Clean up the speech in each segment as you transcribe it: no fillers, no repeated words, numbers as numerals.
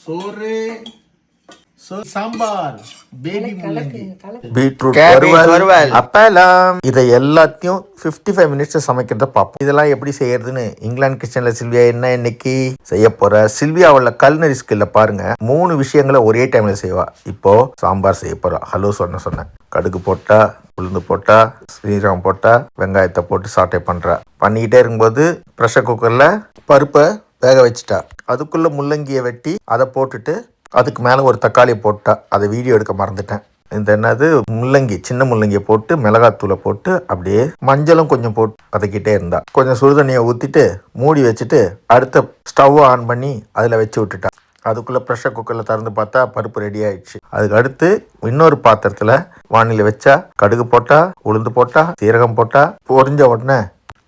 சோறு சாம்பார் பேபி முள்ளங்கி பீட்ரூட் வறுவல் அப்பளம் இதை எல்லாத்தையும் 55 மினிட்ஸ் சமைக்கிறத பார்ப்போம். இதெல்லாம் எப்படி செய்யறதுன்னு இங்கிலாந்து கிச்சன்ல சில்வியா என்ன இன்னைக்கு செய்ய போற சில்வியாவோட கல்னரி ஸ்கில்ல பாருங்க. 3 விஷயங்களை ஒரே டைம்ல செய்வா. இப்போ சாம்பார் செய்ய போறா. ஹலோ சொன்னேன். கடுகு போட்டா, உளுந்து போட்டா, சீரகம் போட்டா, வெங்காயத்தை போட்டு சாட்டை பண்றா. பண்ணிக்கிட்டே இருக்கும்போது ப்ரெஷர் குக்கர்ல பருப்பை வேக வச்சுட்டா. அதுக்குள்ள முள்ளங்கியை வெட்டி அதை போட்டுட்டு அதுக்கு மேலே ஒரு தக்காளியை போட்டா. அதை வீடியோ எடுக்க மறந்துட்டேன். இந்த என்னது முள்ளங்கி, சின்ன முள்ளங்கியை போட்டு மிளகாத்தூளை போட்டு அப்படியே மஞ்சளும் கொஞ்சம் போட்டு வதக்கிட்டே இருந்தா. கொஞ்சம் சுடுதண்ணியை ஊற்றிட்டு மூடி வச்சுட்டு அடுத்த ஸ்டவ்வை ஆன் பண்ணி அதில் வச்சு விட்டுட்டா. அதுக்குள்ளே ப்ரெஷர் குக்கரில் திறந்து பார்த்தா பருப்பு ரெடி ஆயிடுச்சு. அதுக்கு அடுத்து இன்னொரு பாத்திரத்தில் வானிலை வச்சா கடுகு போட்டா, உளுந்து போட்டா, சீரகம் போட்டா, பொரிஞ்ச உடனே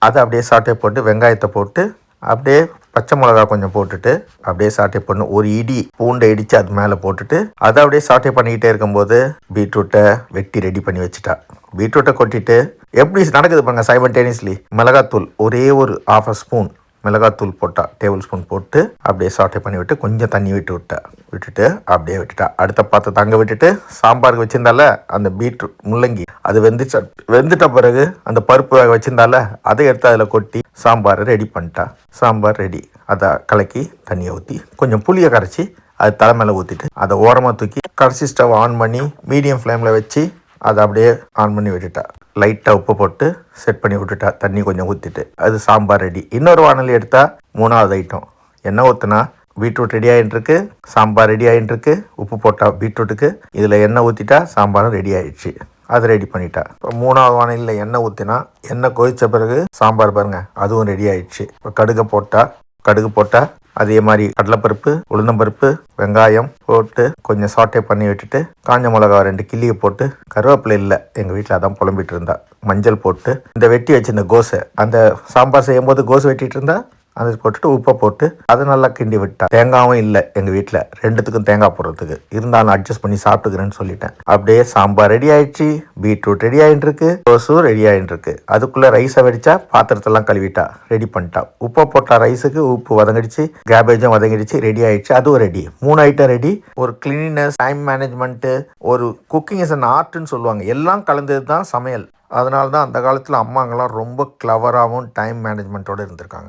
அதை அப்படியே சாட்டை போட்டு வெங்காயத்தை போட்டு அப்படியே பச்சை மிளகா கொஞ்சம் போட்டுட்டு அப்படியே சாட்டை பண்ணு. ஒரு இடி பூண்டை இடித்து அது மேலே போட்டுட்டு அதை அப்படியே சாட்டை பண்ணிக்கிட்டே இருக்கும்போது பீட்ரூட்டை வெட்டி ரெடி பண்ணி வச்சுட்டா. பீட்ரூட்டை கொட்டிட்டு எப்படி நடக்குது பாருங்க சைமல்டேனியஸ்லி. மிளகாத்தூள் ஒரே ஒரு 1/2 ஸ்பூன் மிளகாத்தூள் போட்டா, டேபிள் ஸ்பூன் போட்டு அப்படியே சாட்டை பண்ணி விட்டு கொஞ்சம் தண்ணி விட்டுட்டு அப்படியே விட்டுட்டா. அடுத்த பாத்திரத்தை அங்கே விட்டுட்டு சாம்பாருக்கு வச்சிருந்தால அந்த பீட்ரூட் முள்ளங்கி அது வெந்துட்ட பிறகு அந்த பருப்பு வேக வச்சிருந்தால அதை எடுத்து அதில் கொட்டி சாம்பாரை ரெடி பண்ணிட்டா. சாம்பார் ரெடி. அதை கலக்கி தண்ணியை ஊற்றி கொஞ்சம் புளியை கரைச்சி அது தலை மேலே ஊற்றிட்டு அதை ஓரமாக தூக்கி கடைசி ஸ்டவ் ஆன் பண்ணி மீடியம் ஃப்ளேமில் வச்சு அதை அப்படியே ஆன் பண்ணி விட்டுட்டா. லைட்டாக உப்பு போட்டு செட் பண்ணி விட்டுட்டா. தண்ணி கொஞ்சம் ஊற்றிட்டு அது சாம்பார் ரெடி. இன்னொரு வானொலி எடுத்தால் 3வது ஐட்டம் எண்ணெய் ஊற்றினா பீட்ரூட் ரெடி ஆகிட்டுருக்கு, சாம்பார் ரெடி ஆகிட்டுருக்கு. உப்பு போட்டா பீட்ரூட்டுக்கு, இதில் எண்ணெய் ஊற்றிட்டா சாம்பாரும் ரெடி ஆகிடுச்சு. அதை ரெடி பண்ணிட்டா. இப்போ 3வது வானொலியில் எண்ணெய் ஊற்றினா எண்ணெய் கொதித்த பிறகு சாம்பார் பாருங்க அதுவும் ரெடி ஆகிடுச்சு. இப்போ கடுகு போட்டால் அதே மாதிரி கடலைப்பருப்பு, உளுந்தம்பருப்பு, வெங்காயம் போட்டு கொஞ்சம் சாட்டே பண்ணி விட்டுட்டு காஞ்ச மிளகா 2 கிள்ளியை போட்டு கருவேப்பிலை இல்லை எங்கள் வீட்டில் அதான் புலம்பிட்டு இருந்தா. மஞ்சள் போட்டு இந்த வெட்டி வச்சிருந்த கோஸை அந்த சாம்பார் செய்யும் போது கோஸ் வெட்டிட்டு இருந்தா அதை போட்டுட்டு உப்பை போட்டு அதை நல்லா கிண்டி விட்டா. தேங்காயும் இல்லை எங்கள் வீட்டில், 2த்துக்கும் தேங்காய் போடுறதுக்கு இருந்தாலும் அட்ஜஸ்ட் பண்ணி சாப்பிட்டுக்கிறேன்னு சொல்லிட்டேன். அப்படியே சாம்பார் ரெடி ஆயிடுச்சு, பீட்ரூட் ரெடி ஆகிட்டு இருக்கு, கோஸும் ரெடி ஆகிட்டு இருக்கு. அதுக்குள்ளே ரைஸை வெடிச்சா பாத்திரத்தெல்லாம் கழுவிட்டா, ரெடி பண்ணிட்டா. உப்பை போட்டா ரைஸுக்கு, உப்பு வதங்கிடுச்சு, கேபேஜும் வதங்கிடுச்சு, ரெடி ஆயிடுச்சு. அதுவும் ரெடி. 3 item ready. ஒரு கிளீனஸ், டைம் மேனேஜ்மெண்ட்டு, ஒரு குக்கிங் இஸ் அன் ஆர்ட்னு சொல்லுவாங்க. எல்லாம் கலந்தது தான் சமையல். அதனால தான் அந்த காலத்தில் அம்மாங்கெல்லாம் ரொம்ப கிளவராகவும் டைம் மேனேஜ்மெண்ட்டோடு இருந்திருக்காங்க.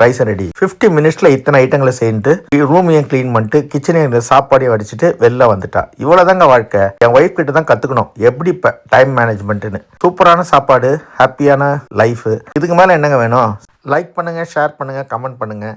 Rice ready. 50 மினிட்ஸில் இத்தனை ஐட்டங்களை சேர்ந்து ரூமையும் க்ளீன் பண்ணிட்டு கிச்சனையும் சாப்பாடையும் வடிச்சிட்டு வெளில வந்துட்டா. இவ்வளோதாங்க வாழ்க்கை. என் ஒய்ஃப் கிட்ட தான் கற்றுக்கணும் எப்படி இப்போ டைம் மேனேஜ்மெண்ட்டுன்னு. சூப்பரான சாப்பாடு, ஹாப்பியான லைஃபு. இதுக்கு மேலே என்னங்க வேணும்? லைக் பண்ணுங்கள், ஷேர் பண்ணுங்கள், கமெண்ட் பண்ணுங்கள்.